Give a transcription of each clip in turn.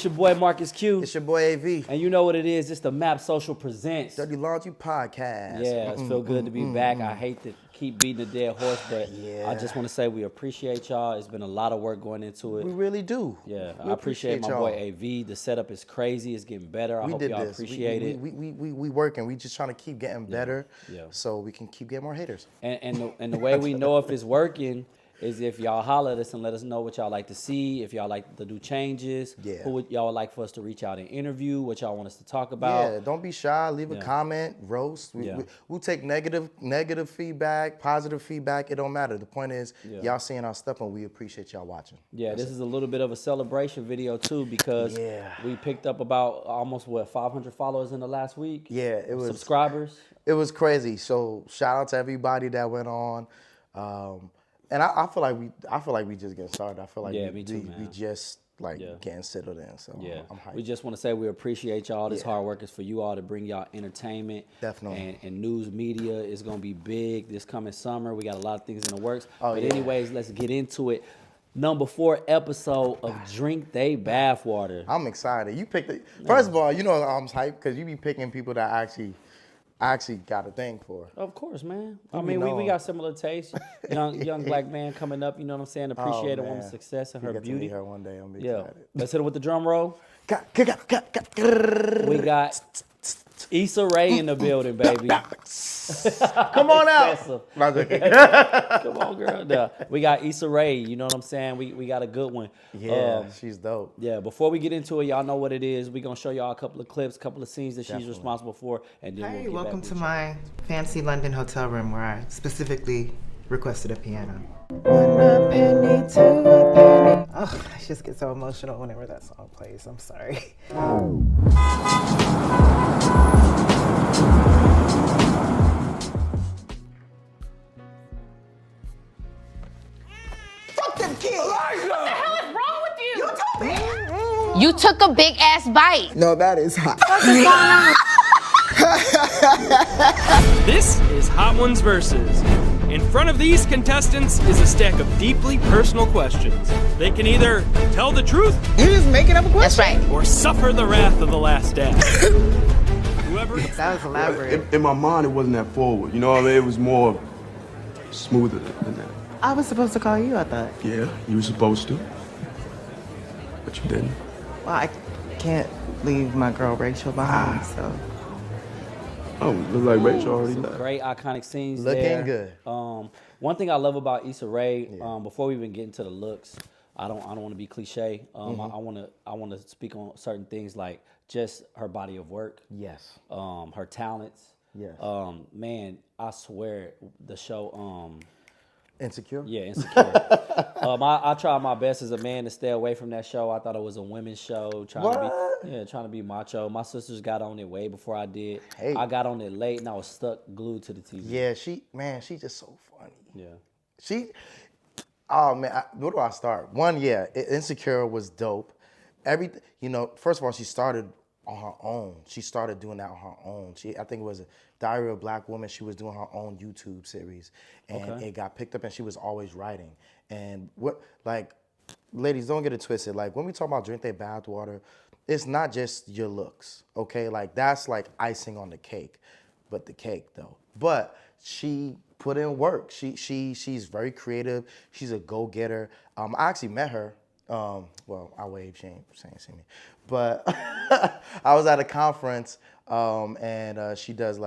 It's your boy Marcus Q. It's your boy AV. And you know what it is. It's the Map Social Presents. Dirty Laundry Podcast. Yeah, it's feel good to be back. I hate to keep beating a dead horse, but I just want to say we appreciate y'all. It's been a lot of work going into it. We really do. Yeah, I appreciate my boy AV. The setup is crazy. It's getting better. I hope y'all appreciate it. We working. We just trying to keep getting better so we can keep getting more haters. And the way we know if it's working is if y'all holler at us and let us know what y'all like to see, if y'all like to do changes, who would y'all like for us to reach out and interview, what y'all want us to talk about. Yeah, don't be shy. Leave a comment, roast. We'll take negative feedback, positive feedback. It don't matter. The point is, y'all seeing our stuff and we appreciate y'all watching. Yeah, this is a little bit of a celebration video too because we picked up about almost 500 followers in the last week. Yeah, it was subscribers. It was crazy. So shout out to everybody that went on. And I feel like we just getting started. I feel like we just getting settled in. So I'm hyped. We just want to say we appreciate y'all. This hard work is for you all to bring y'all entertainment. Definitely. And news media is gonna be big this coming summer. We got a lot of things in the works. Anyways, let's get into it. Number 4 episode of Drinktheybathwater. I'm excited. You picked it. First of all, you know I'm hyped because you be picking people that I actually got a thing for. Of course, man. I mean, we got similar tastes. Young black man coming up, you know what I'm saying? Appreciate a woman's success and her beauty. To meet her one day, I'm excited. Let's hit it with the drum roll. We got Issarae in the building, baby. Come on out. Come on, girl. No, we got Issarae, you know what I'm saying? We got a good one. Yeah, she's dope. Yeah, before we get into it, y'all know what it is. We're going to show y'all a couple of clips, a couple of scenes that she's responsible for. And then hey, welcome to my fancy London hotel room where I specifically requested a piano. 1 penny, 2 penny. Oh, I just get so emotional whenever that song plays. I'm sorry. Fuck them kids! What the hell is wrong with you? You told me! You took a big ass bite. No, that is hot. This is Hot Ones Versus. In front of these contestants is a stack of deeply personal questions. They can either tell the truth, You just making up a question? That's right. or suffer the wrath of the last dance. Whoever. That was elaborate. In my mind, it wasn't that forward. You know what I mean? It was more smoother than that. I was supposed to call you, I thought. Yeah, you were supposed to, but you didn't. Well, I can't leave my girl Rachel behind, so. Oh, look like Rachel already left. Great iconic scenes Looking there. good. One thing I love about Issarae, before we even get into the looks, I don't want to be cliche. I want to speak on certain things like just her body of work. Yes. Her talents. Yes. Man, I swear the show. Insecure? Yeah, Insecure. I tried my best as a man to stay away from that show. I thought it was a women's show. Trying to be macho. My sisters got on it way before I did. Hey. I got on it late and I was stuck glued to the TV. Yeah, she's just so funny. Yeah. Oh man, where do I start? One, Insecure was dope. Everything, first of all, she started on her own. She started doing that on her own. I think it was a Diary of a Black Woman. She was doing her own YouTube series, and it got picked up. And she was always writing. And ladies, don't get it twisted. Like when we talk about Drink Their Bathwater, it's not just your looks, okay? Like that's like icing on the cake, but the cake though. But she put in work. She's very creative. She's a go-getter. I actually met her. Well, I waved. She ain't see me, but I was at a conference, and she has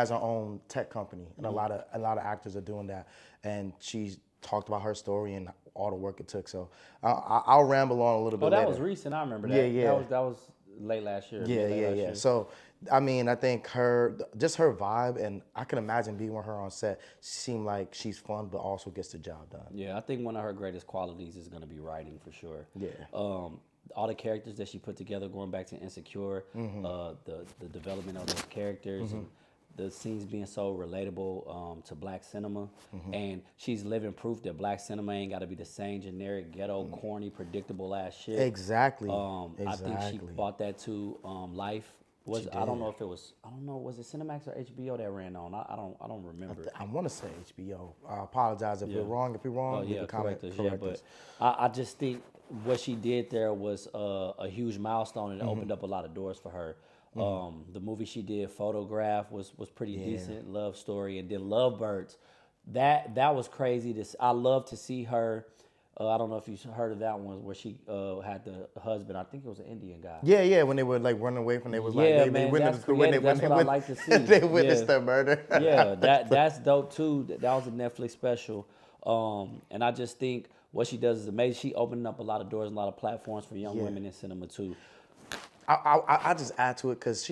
her own tech company, and a lot of actors are doing that. And she talked about her story and all the work it took. So I'll ramble on a little bit. Oh, that later. was recent. I remember that. Yeah. That was late last year. Yeah. So I mean, I think her vibe, and I can imagine being with her on set. She seemed like she's fun, but also gets the job done. Yeah, I think one of her greatest qualities is going to be writing for sure. Yeah. All the characters that she put together, going back to Insecure, the development of those characters, and the scenes being so relatable to black cinema, and she's living proof that black cinema ain't got to be the same generic, ghetto, corny, predictable ass shit. Exactly. I think she brought that to life. Was it Cinemax or HBO that ran on? I don't remember. I want to say HBO. I apologize if we're wrong. If you're wrong, yeah, comment, correct us. correct Yeah, us. but I just think what she did there was a huge milestone, and it opened up a lot of doors for her. The movie she did, Photograph, was pretty decent. Love Story, and then Lovebirds. That was crazy. I love to see her. I don't know if you heard of that one where she had the husband. I think it was an Indian guy. Yeah, when they were like running away from, they was Yeah, like, man, they witnessed that's the when they creative. That's what I like to see. They witnessed Yeah. the murder. Yeah, that's dope too. That was a Netflix special. And I just think what she does is amazing. She opened up a lot of doors and a lot of platforms for young women in cinema too. I just add to it because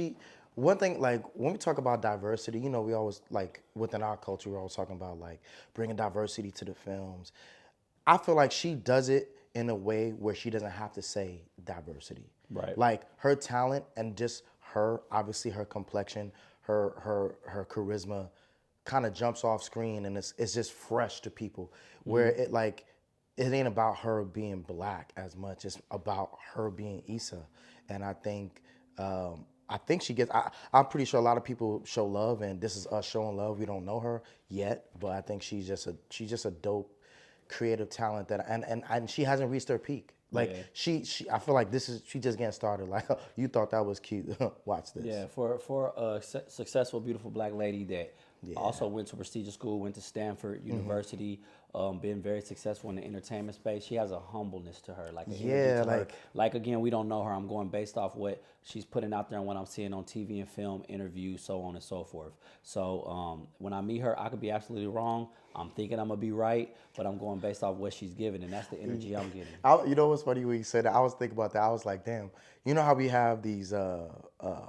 one thing, like when we talk about diversity, you know, we always like within our culture, we're always talking about like bringing diversity to the films. I feel like she does it in a way where she doesn't have to say diversity. Right. Like her talent and just her, obviously her complexion, her charisma kind of jumps off screen and it's just fresh to people. Where it ain't about her being black as much. It's about her being Issa. And I think she gets. I'm pretty sure a lot of people show love, and this is us showing love. We don't know her yet, but I think she's just a dope, creative talent and she hasn't reached her peak. Like she I feel like she just getting started. Like you thought that was cute. Watch this. Yeah, for a successful, beautiful black lady that also went to prestigious school, went to Stanford University, been very successful in the entertainment space. She has a humbleness to her, like an energy to her. Like again, we don't know her. I'm going based off what she's putting out there and what I'm seeing on TV and film, interviews, so on and so forth. So when I meet her, I could be absolutely wrong. I'm thinking I'm gonna be right, but I'm going based off what she's giving, and that's the energy I'm getting. You know what's funny when you said that? I was thinking about that. I was like, damn. You know how we have these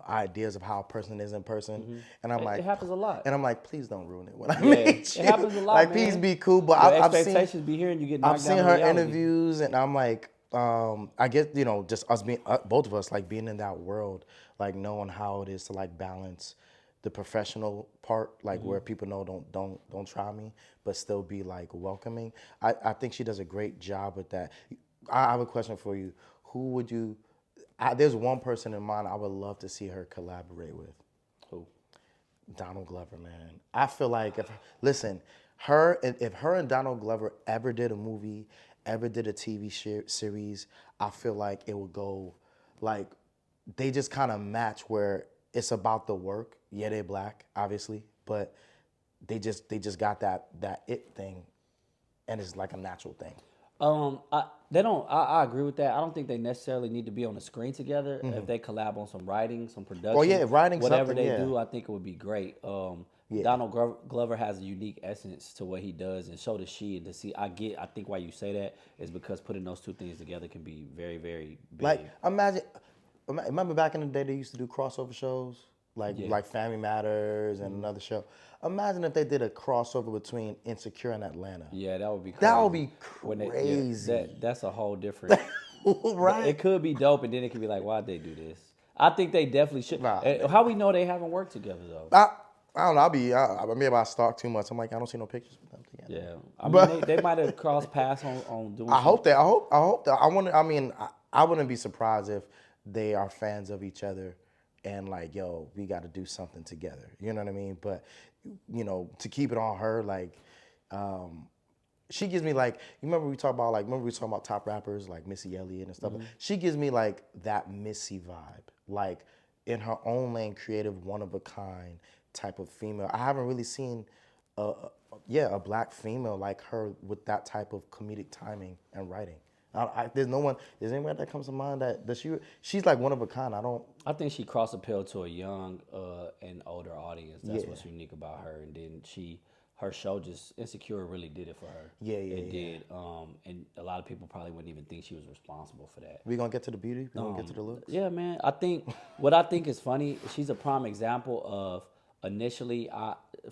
ideas of how a person is in person, and I'm like, it happens a lot. And I'm like, please don't ruin it when I meet you. It happens a lot. Like, man. please be cool. But Your expectations be here, and you get knocked I've down seen to her reality. interviews, and I'm like, I guess just us being both of us like being in that world, like knowing how it is to like balance the professional part, like where people know don't try me, but still be like welcoming. I think she does a great job with that. I have a question for you. Who would you? There's one person in mind I would love to see her collaborate with. Who? Donald Glover, man. I feel like if her and Donald Glover ever did a movie, ever did a TV series, I feel like it would go like they just kind of match where it's about the work. Yeah, they're black, obviously, but they just got that it thing, and it's like a natural thing. I agree with that. I don't think they necessarily need to be on the screen together. If they collab on some writing, some production, writing whatever something, they do, I think it would be great. Donald Glover has a unique essence to what he does, and so does she. And to see, I think why you say that is because putting those two things together can be very, very big. Like remember back in the day they used to do crossover shows? Like Family Matters and another show. Imagine if they did a crossover between Insecure and Atlanta. Yeah, that would be crazy. That would be When crazy. that's a whole different. Right? It could be dope, and then it could be like, why'd they do this? I think they definitely should. Nah, How we know they haven't worked together though? I don't know. Maybe I stalk too much. I'm like, I don't see no pictures with them together. Yeah, I mean, they might have crossed paths on doing. I hope that. I wouldn't be surprised if they are fans of each other, and like, yo, we got to do something together. You know what I mean? But to keep it on her, like, she gives me like, you remember we talking about top rappers like Missy Elliott and stuff. She gives me like that Missy vibe, like in her own lane, creative, one of a kind type of female. I haven't really seen a black female like her with that type of comedic timing and writing. There's anyone that comes to mind that she's like one of a kind. I think she cross appealed to a young and older audience. That's what's unique about her. And then her show just Insecure really did it for her. It did. And a lot of people probably wouldn't even think she was responsible for that. We gonna get to the beauty. We gonna get to the looks. Yeah, man. I think what I think is funny. She's a prime example of initially,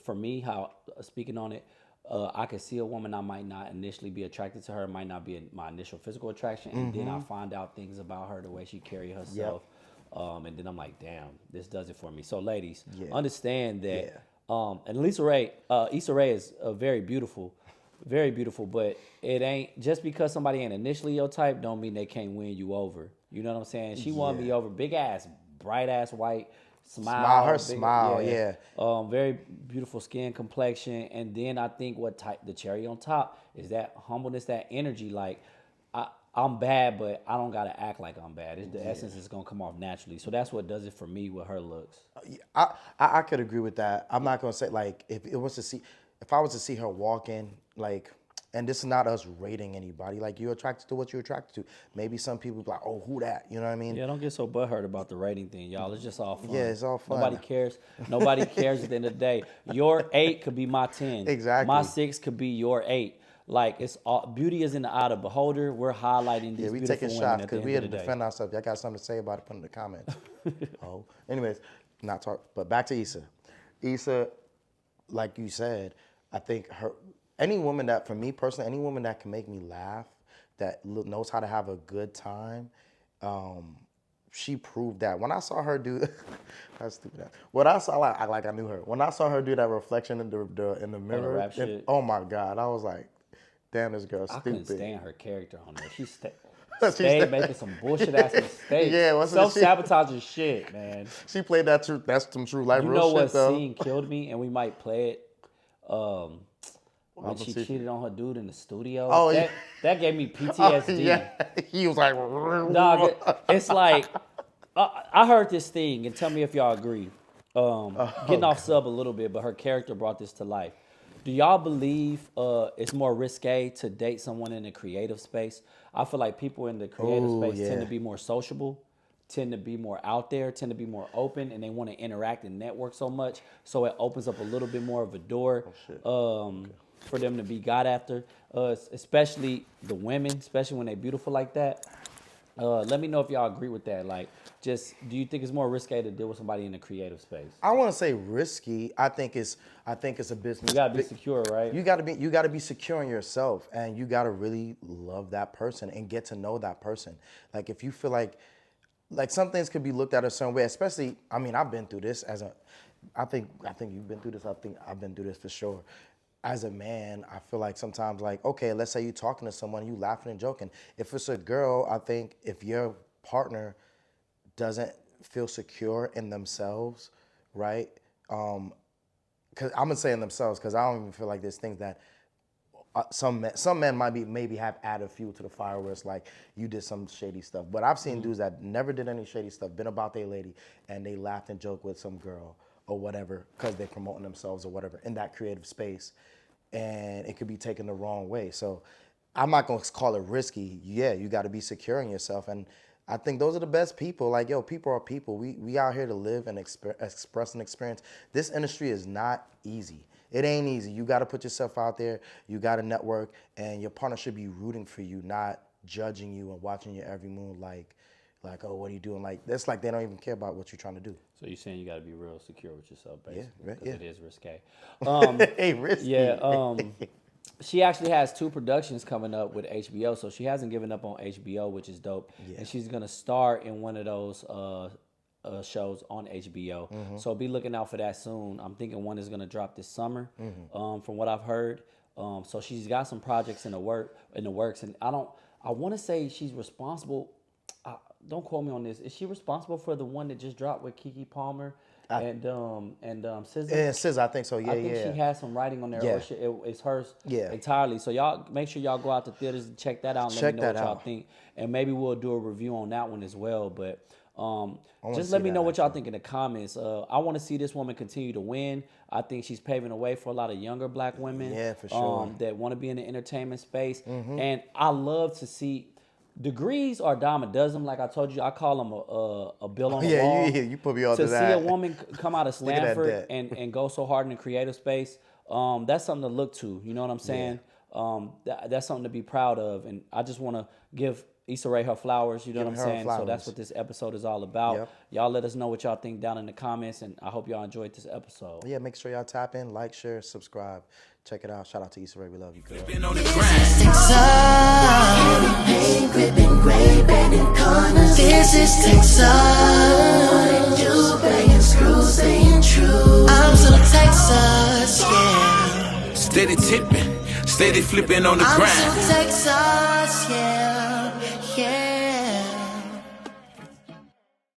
for me, how speaking on it. I could see a woman I might not initially be attracted to her, might not be my initial physical attraction, and then I find out things about her, the way she carry herself, and then I'm like, damn, this does it for me. So, ladies, understand that, and Issa Rae is very beautiful, but it ain't just because somebody ain't initially your type, don't mean they can't win you over. You know what I'm saying? She won me over, big ass, bright ass white. Smile, very beautiful skin complexion, and then I think the cherry on top is that humbleness, that energy. Like I'm bad, but I don't gotta act like I'm bad. The essence is gonna come off naturally. So that's what does it for me with her looks. I could agree with that. I'm not gonna say like if I was to see her walking like, and this is not us rating anybody. Like you're attracted to what you're attracted to. Maybe some people be like, oh, who that? You know what I mean? Yeah, don't get so butthurt about the rating thing, y'all. It's just all fun. Yeah, it's all fun. Nobody cares. Nobody cares at the end of the day. Your 8 could be my 10. Exactly. My 6 could be your 8. Like it's all beauty is in the eye of the beholder. We're highlighting these Yeah, we beautiful taking women shots at the because we end had of to the day. defend ourselves. Y'all got something to say about it? Put in the comments. Oh, anyways, not talk. But back to Issa. Issa, like you said, I think any woman that, for me personally, any woman that can make me laugh, that knows how to have a good time, she proved that. When I saw her do, that's stupid. When I saw like I knew her. When I saw her do that reflection in the mirror, rap shit. oh my God, I was like, damn, this girl's I stupid. couldn't stand her character on there. She stayed stayed- making some bullshit ass mistakes. Yeah, what's the shit? self-sabotaging shit, man. She played that true. That's some true life You real know shit what though. scene killed me, and we might play it. When she cheated on her dude in the studio. Oh, that, yeah. that gave me PTSD. Yeah, he was like, Dog, it's like I heard this thing, and tell me if y'all agree. Getting off sub a little bit, but her character brought this to life. Do y'all believe it's more risque to date someone in the creative space? I feel like people in the creative space tend to be more sociable, tend to be more out there, tend to be more open, and they want to interact and network so much. So it opens up a little bit more of a door for them to be got after, especially the women, especially when they're beautiful like that. Let me know if y'all agree with that. Like, just do you think it's more risque to deal with somebody in the creative space? I want to say risky. I think it's a business. You gotta be secure, right? You gotta be secure in yourself, and you gotta really love that person and get to know that person. Like if you feel like some things could be looked at a certain way, especially. I mean, I've been through this I think you've been through this. I think I've been through this for sure. As a man, I feel like sometimes, like, okay, let's say you're talking to someone, you laughing and joking. If it's a girl, I think if your partner doesn't feel secure in themselves, right? Because I'm gonna say in themselves, because I don't even feel like there's things that some men might maybe have added fuel to the fire where it's like you did some shady stuff. But I've seen dudes that never did any shady stuff, been about their lady, and they laughed and joked with some girl or whatever because they're promoting themselves or whatever in that creative space. And it could be taken the wrong way. So I'm not gonna call it risky. Yeah, you gotta be secure in yourself. And I think those are the best people. Like, yo, people are people. We out here to live and express and experience. This industry is not easy. It ain't easy. You gotta put yourself out there, you gotta network, and your partner should be rooting for you, not judging you and watching your every move like, oh, what are you doing? Like, that's like they don't even care about what you're trying to do. So you're saying you got to be real secure with yourself, basically. Yeah, because yeah. it is risque. Hey, risky. Yeah. She actually has 2 productions coming up with HBO, so she hasn't given up on HBO, which is dope. Yeah. And she's gonna star in one of those shows on HBO. Mm-hmm. So be looking out for that soon. I'm thinking one is gonna drop this summer, from what I've heard. So she's got some projects in the works, and I want to say she's responsible. Don't quote me on this. Is she responsible for the one that just dropped with Keke Palmer and SZA? Yeah, SZA, I think so. Yeah, I think she has some writing on there. Yeah. Or it's hers Yeah. entirely. So y'all make sure y'all go out to theaters and check that out and let me know what y'all think. And maybe we'll do a review on that one as well. But just let me know what y'all think in the comments. I want to see this woman continue to win. I think she's paving the way for a lot of younger black women. Yeah, for sure. That want to be in the entertainment space. Mm-hmm. And I love to see. Degrees are a dime a dozen. Like I told you, I call them a bill on the wall. Yeah, you put me on to that. To see a woman come out of Stanford and go so hard in the creative space, that's something to look to. You know what I'm saying? Yeah. That's something to be proud of. And I just want to give Issarae her flowers. You know what I'm saying? So that's what this episode is all about. Yep. Y'all let us know what y'all think down in the comments. And I hope y'all enjoyed this episode. Yeah, make sure y'all tap in, like, share, subscribe. Check it out. Shout out to Issarae. We love you, girl. This is Texas. You banging screws, staying true. I'm to Texas, yeah. Steady tipping, steady flipping on the grind. I'm to Texas, yeah.